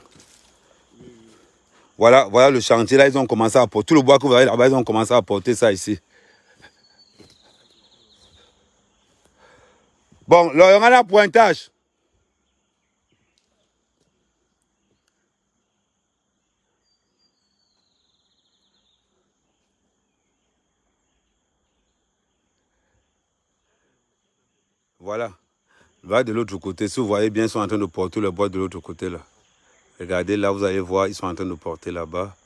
Voilà le chantier. Là, ils ont commencé à porter. Tout le bois que vous voyez là-bas, ils ont commencé à porter ça ici. Bon, là, on a la pointage. Voilà. Va de l'autre côté. Si vous voyez bien, ils sont en train de porter le bois de l'autre côté là. Regardez là, vous allez voir, ils sont en train de porter là-bas.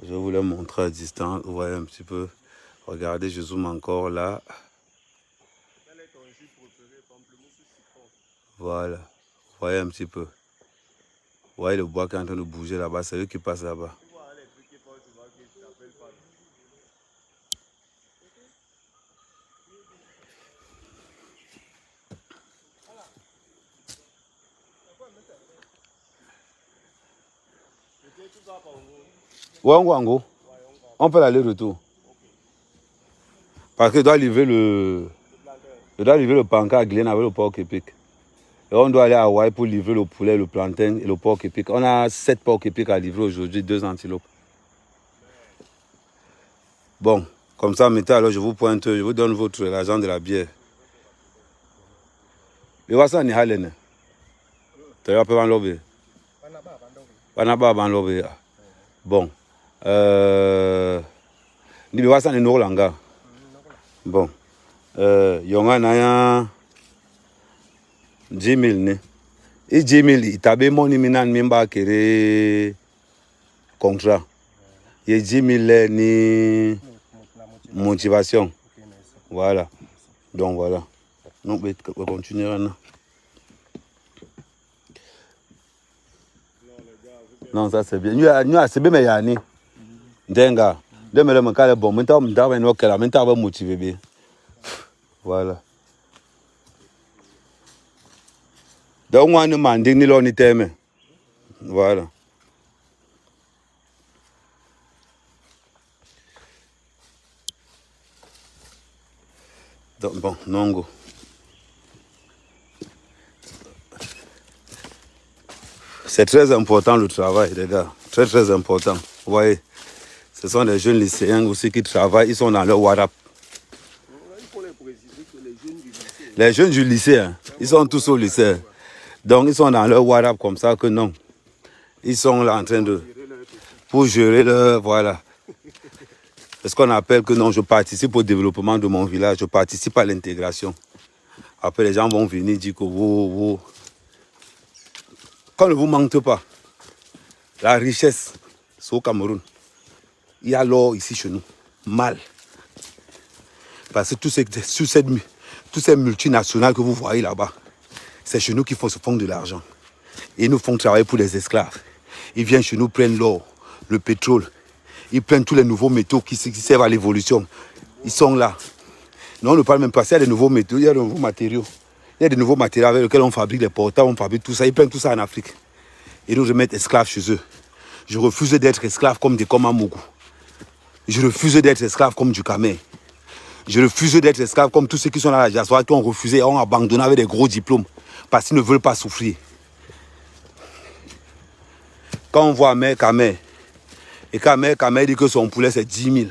Je vais vous les montrer à distance. Vous voyez un petit peu. Regardez, je zoome encore là. Voilà. Vous voyez un petit peu. Vous voyez le bois qui est en train de bouger là-bas. C'est eux qui passent là-bas. Ouais, on fait l'aller-retour. Parce que je dois livrer le pancart à Glen avec le porc épic. Et on doit aller à Hawaï pour livrer le poulet, le plantain et le porc épic. On a 7 porcs épics à livrer aujourd'hui, 2 antilopes. Bon, comme ça, mettez alors, je vous pointe, je vous donne l'argent de la bière. Le wasa ni halene. Tu vas pas l'obé. Bon. Ni wasa ni Norlanga. Bon. Yonga na 10 000 ne. Et 10 000, il t'a bien moni minan mimba kere contrat. Il y a 10 000 ni motivation. Voilà. Donc voilà. Donc on va continuer maintenant. Non, ça c'est bien. Nous, c'est bien, mais il y a un denga. Demain, le cas est bon. Maintenant, on va motiver bien. Voilà. Donc, on a demandé ni l'on était. Voilà. Donc, bon, Nongo. C'est très important le travail, les gars. Très, très important. Vous voyez, ce sont des jeunes lycéens aussi qui travaillent. Ils sont dans leur WhatsApp. Il faut les préciser que les jeunes du lycée. Les jeunes du lycée, hein, ils sont tous au lycée. Donc, ils sont dans leur WhatsApp comme ça que non. Ils sont là en train de... Pour gérer leur... Voilà. C'est ce qu'on appelle que non, je participe au développement de mon village. Je participe à l'intégration. Après, les gens vont venir dire que... Wow. Quand ne vous mentez pas, la richesse, c'est au Cameroun. Il y a l'or ici chez nous. Mal. Parce que toutes ces multinationales que vous voyez là-bas, c'est chez nous qu'ils se font de l'argent. Ils nous font travailler pour les esclaves. Ils viennent chez nous prendre l'or, le pétrole. Ils prennent tous les nouveaux métaux qui servent à l'évolution. Ils sont là. Non, on ne parle même pas. Il y a des nouveaux métaux, il y a des nouveaux matériaux. Il y a des nouveaux matériaux avec lesquels on fabrique les portables, on fabrique tout ça. Ils prennent tout ça en Afrique. Et nous remettent esclaves chez eux. Je refuse d'être esclave comme des Komamougou. Je refuse d'être esclave comme du Camer. Je refuse d'être esclave comme tous ceux qui sont dans la diaspora, qui ont refusé, ont abandonné avec des gros diplômes parce qu'ils ne veulent pas souffrir. Quand on voit Mère Camer, et quand Mère Camer dit que son poulet c'est 10 000,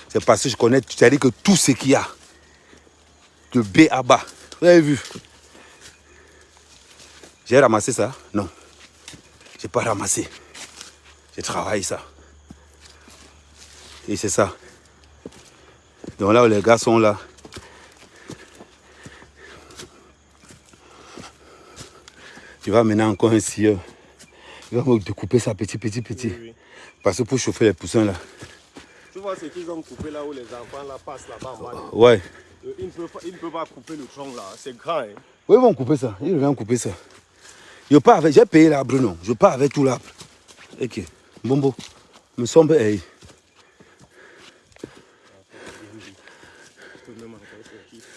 c'est parce que je connais, c'est-à-dire que tout ce qu'il y a, de B à bas, vous avez vu? J'ai ramassé ça? Non. Je n'ai pas ramassé. J'ai travaillé ça. Et c'est ça. Donc là où les gars sont là. Tu vas maintenant encore un scieur. Il va me découper ça petit. Oui. Parce que pour chauffer les poussins là. Tu vois ce qu'ils ont coupé là où les enfants là passent là-bas. Ouais. Ils ne peuvent pas couper le tronc là. C'est grand. Hein? Oui, ils vont couper ça. Ils vont couper ça. J'ai payé l'arbre, non. Je pars avec tout l'arbre. Ok. Bombo. Me semble. Hey.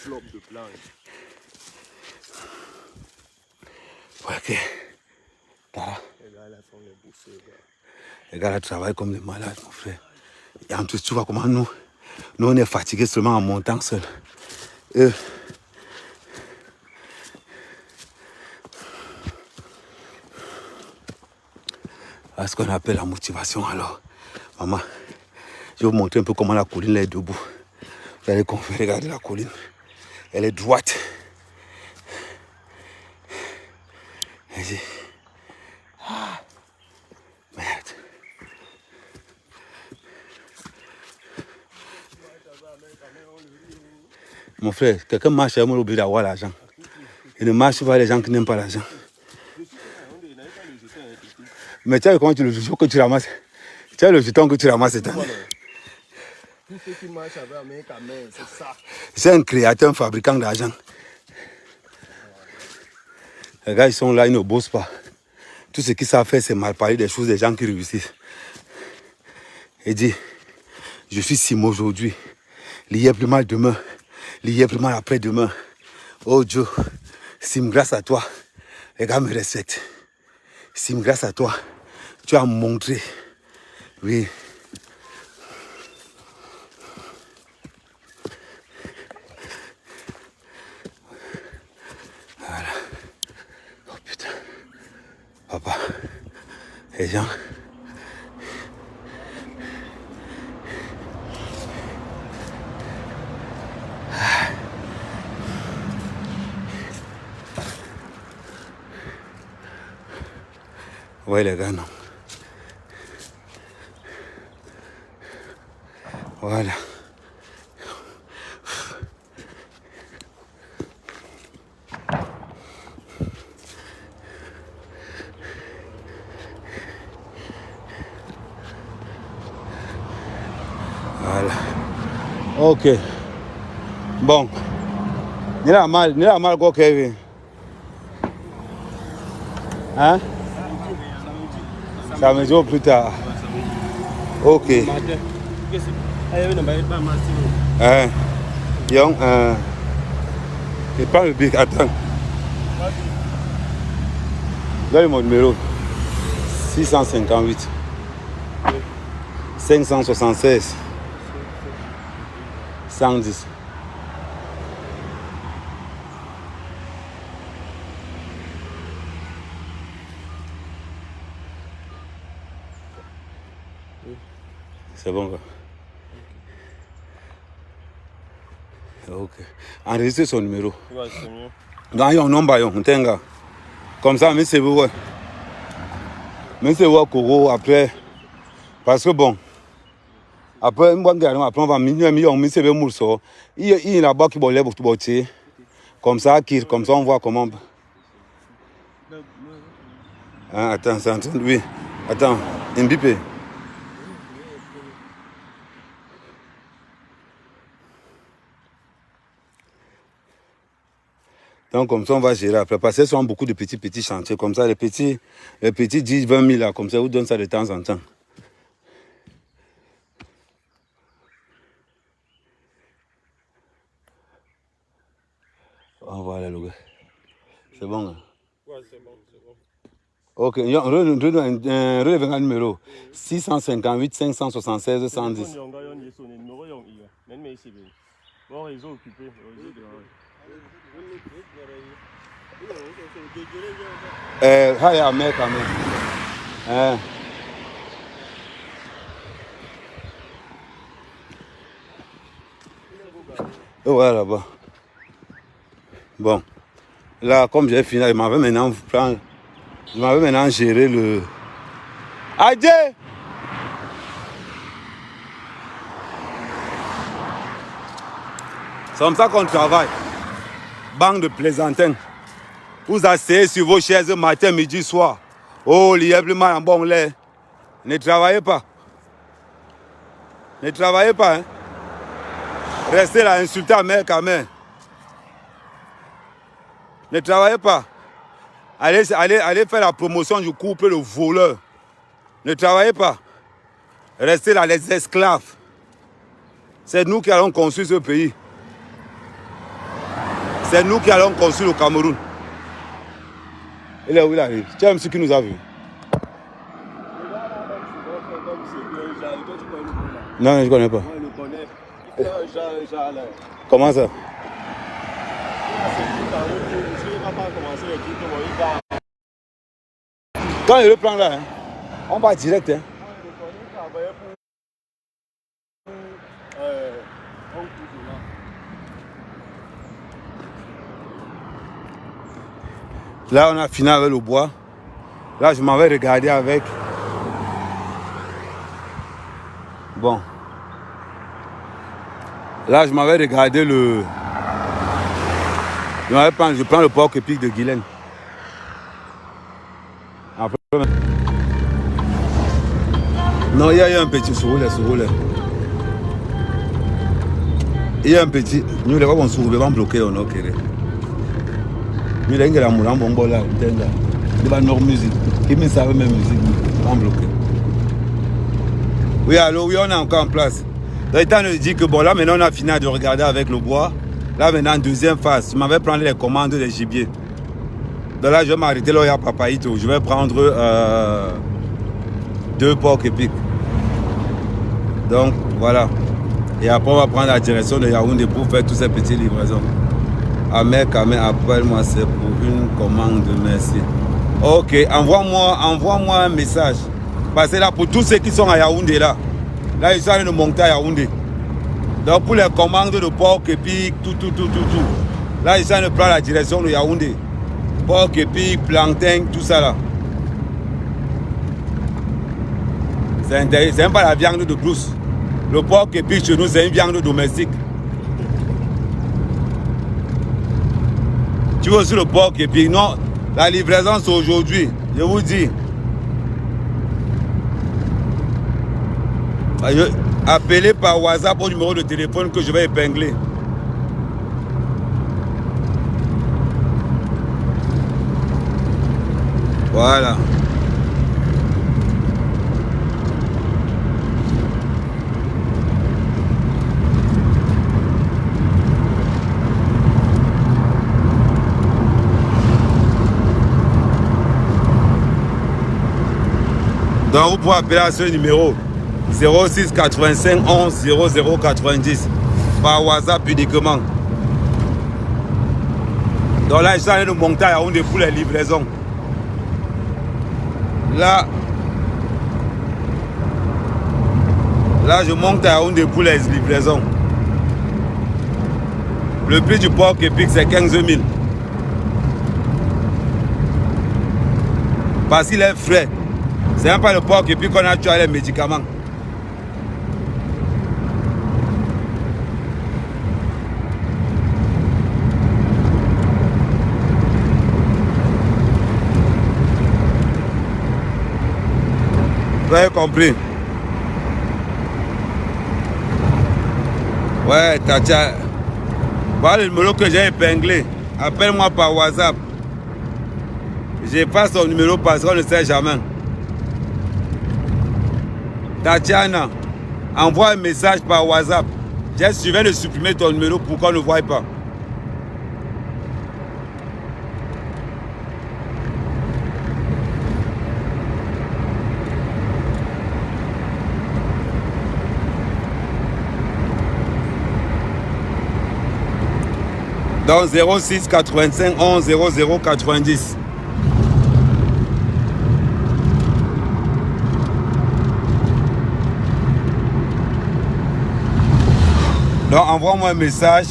De planche. Ok. Tara. Les gars là travaillent comme des malades, mon frère. Et en plus, tu vois comment nous on est fatigués seulement en montant seul. C'est ce qu'on appelle la motivation. Alors, maman, je vais vous montrer un peu comment la colline est debout. Vous allez regarder la colline. Elle est droite. Vas-y. Ah, merde. Mon frère, quelqu'un marche, il m'a oublié d'avoir l'argent. Il ne marche pas les gens qui n'aiment pas l'argent. Mais tu as comment tu le jeton que tu ramasses? Tu as le jeton que tu ramasses cette année. Tous ceux qui marchent avec Amérique, c'est ça. C'est un créateur, un fabricant d'argent. Les gars, ils sont là, ils ne bossent pas. Tout ce qu'ils savent faire, c'est mal parler des choses des gens qui réussissent. Et dit, je suis Simo aujourd'hui. L'hier plus mal demain. L'hier plus mal après-demain. Oh Dieu, Sim, grâce à toi, les gars me respectent. Sim, grâce à toi, tu as montré. Oui. Voilà. Oh putain. Papa. Les gens. Ouais les gars, non. Voilà. Voilà. Ok. Bon. Ni la mal quoi Kevin. Hein? Ça me dit plus tard. Ok. Hein? Young, il prend le bic, attends. Donne mon numéro. 658 576 110. C'est bon quoi. Ok. Enregistrez son numéro. Ouais, c'est mieux. Dans yon nombre, yon tenga. Comme ça, mais c'est vrai. Mais c'est vrai, Koro, après. Parce que bon. Après, on va minuit, on c'est bien mourso. Il y a là-bas qui lève tout botter. Comme ça, on voit comment. Ah, attends, c'est en train de. Oui. Attends, Mbipé. Donc, comme ça, on va gérer après. Parce que ce sont beaucoup de petits chantiers. Comme ça, les petits 10, 20 000 là, comme ça, vous donnez ça de temps en temps. Oh, voilà, le gars. C'est bon. Hein? Ouais, c'est bon, c'est bon. Ok, relève un numéro 658 576 110. Haya, mec, quand même. Ouais, là-bas. Bon. Là, comme j'ai fini, je m'avais maintenant géré le... Adje! C'est comme ça qu'on travaille. Banque de plaisantins. Vous asseyez sur vos chaises matin, midi, soir. Oh, liablement en bon lait. Ne travaillez pas. Ne travaillez pas. Hein? Restez là, insulter à mère quand même. Ne travaillez pas. Allez faire la promotion du couple, le voleur. Ne travaillez pas. Restez là, les esclaves. C'est nous qui allons construire ce pays. C'est nous qui allons construire le Cameroun. Il est où il arrive? Tu as un monsieur qui nous a vus? Non, je ne connais pas. Moi, je le connais. Il fait un genre là. Comment ça? Quand il reprend là, hein, on va direct. Hein. Là, on a fini avec le bois. Là, je m'avais regardé avec. Bon. Là, je m'avais regardé le. Je prends le porc épic de Guylaine. Après, non, il y a un petit sourd. Il y a un petit. Nous, les gens vont sourd, ils vont bloquer. On a ok. Nous, les gens qui ont bon là, ils vont leur musique. Ils ne savent même musique. Ils vont bloquer. Oui, alors, oui, on est encore en place. Donc, étant de dire que bon, là, maintenant, on a fini de regarder avec le bois. Là, maintenant, deuxième phase, je m'avais pris les commandes des gibiers. Donc là, je vais m'arrêter là, il y a Papaïto. Je vais prendre 2 porcs épics. Donc, voilà. Et après, on va prendre la direction de Yaoundé pour faire toutes ces petites livraisons. Ahmed, appelle-moi, c'est pour une commande, merci. Ok, envoie-moi un message. Parce que là, pour tous ceux qui sont à Yaoundé, là, ils sont en train de monter à Yaoundé. Donc pour les commandes de porc épic, tout. Là, ils sont en train de prendre la direction de Yaoundé. Porc épic, plantain, tout ça là. C'est même pas la viande de brousse. Le porc épic chez nous, c'est une viande domestique. Tu veux aussi le porc épic? Non, la livraison c'est aujourd'hui. Je vous dis. Appelez par WhatsApp au numéro de téléphone que je vais épingler. Voilà. Donc vous pouvez appeler à ce numéro 06 85 11 00 90 par WhatsApp uniquement. Donc là, je suis en train de monter à Yaoundé pour les livraisons. Là, Là, je monte à Yaoundé pour les livraisons. Le prix du porc épic, c'est 15 000. Parce qu'il est frais. C'est même pas le porc épic qu'on a tué les médicaments. Vous avez compris? Ouais, Tatia. Voilà le numéro que j'ai épinglé. Appelle-moi par WhatsApp. Je passe ton numéro parce qu'on ne sait jamais. Tatiana, envoie un message par WhatsApp. Je viens de supprimer ton numéro pour qu'on ne voie pas. Donc 06 85 11 00 90. Donc envoie-moi un message.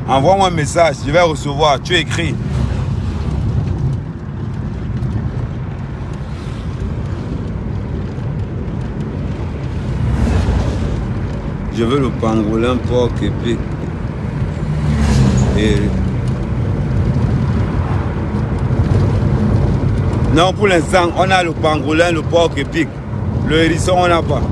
Envoie-moi un message, je vais recevoir. Tu écris. Je veux le pangolin porc épic. Et... Non, pour l'instant, on a le pangolin, le porc épic. Le hérisson, on n'a pas.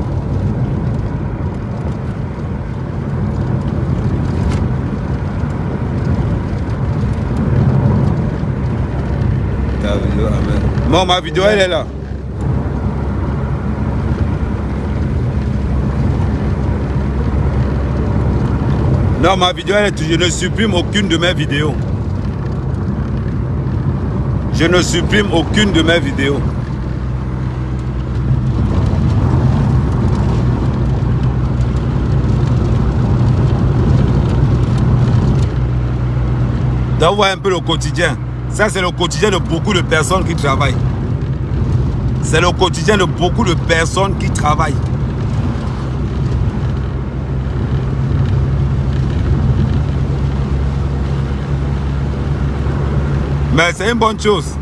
Ta vidéo, amen. Bon, ma vidéo, elle est là. Non, ma vidéo, elle est... je ne supprime aucune de mes vidéos. Je ne supprime aucune de mes vidéos. Donc, voir un peu le quotidien. Ça, c'est le quotidien de beaucoup de personnes qui travaillent. C'est le quotidien de beaucoup de personnes qui travaillent. Mais c'est une bonne chose.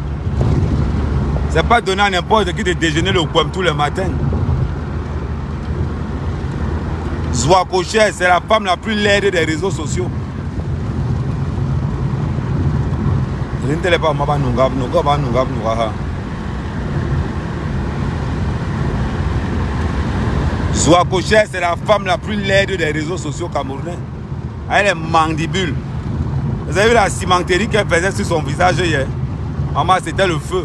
C'est pas donner à n'importe qui de déjeuner le poème tous les matins. Zouakoche, c'est la femme la plus laide des réseaux sociaux. Zouakoche, c'est la femme la plus laide des réseaux sociaux camerounais. Elle est mandibule. Vous avez vu la cimenterie qu'elle faisait sur son visage hier? Maman, c'était le feu.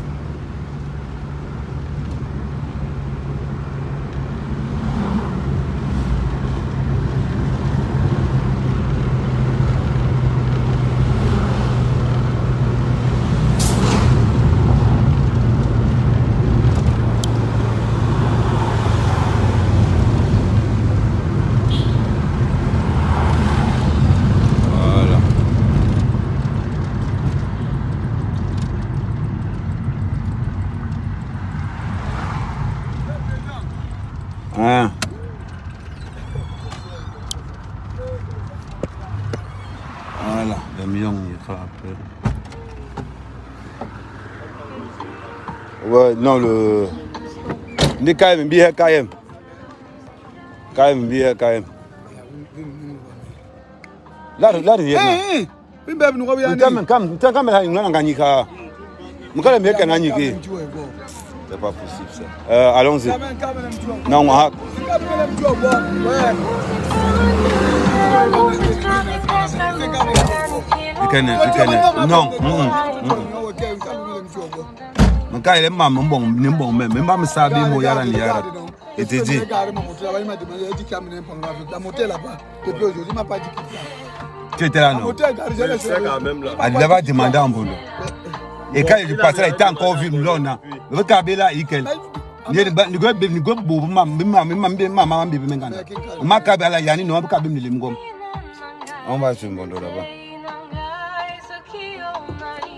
Hein. Voilà, les millions, il faut après. Ouais, non, le. Ni KM, bien KM. KM, bien KM. Là, il y a. C'est pas possible ça. Allons-y. Non, moi. Non. Mon cas, il est maman bon, même pas me savoir moi yara ni yara. Et tu dis. Tu étais là non? Elle avait demandé en boulot. Et quand il passait là, il était encore vu là. Le Kabila, il est là. Il est là. Il est on va sur le monde là-bas.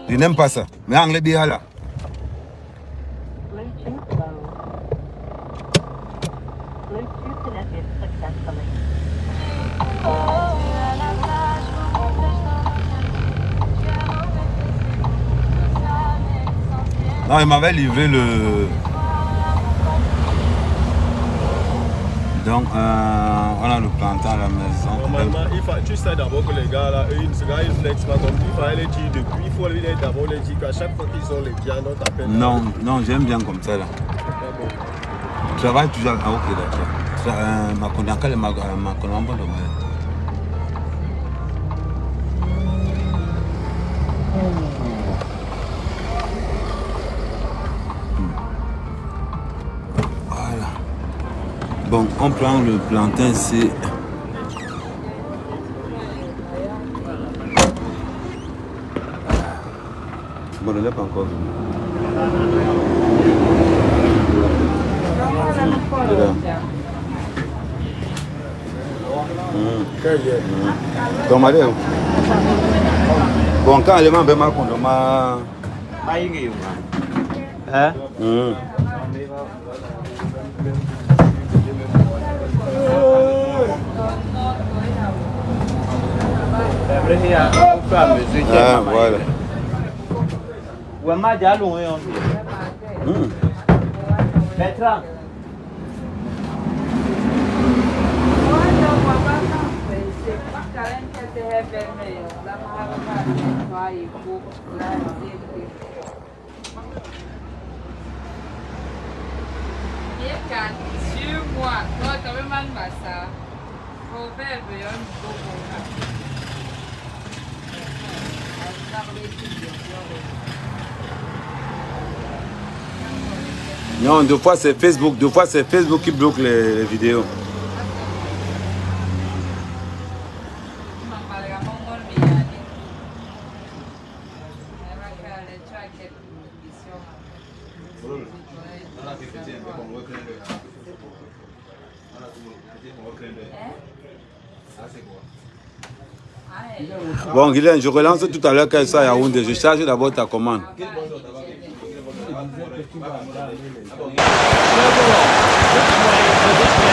Il n'aime pas ça. Mais Anglais bien là. Non, il m'avait livré le... Donc, on a le plantain à la maison. Normalement, tu sais d'abord que les gars là, eux, ce gars, ils flex pas comme il fallait les dire depuis. Il faut leur d'abord les dire qu'à chaque fois qu'ils ont les viandes, on t'appelle. Non, non, j'aime bien comme ça là. Je travaille toujours. Ah, ok, d'accord. Ma connaissance, ma connaissance. Voilà. Bon, on prend le plantain, c'est... Bon, il n'est pas encore venu. Donc, madame. Bon, quand elle m'a fait ma compte, Hein? Ah, voilà. Ouais, ma dialogue, Bertrand. Non, deux fois c'est Facebook qui bloque les vidéos. Bon, Guylaine, je relance tout à l'heure quand ça à Yaoundé. Je charge d'abord ta commande. Thank you.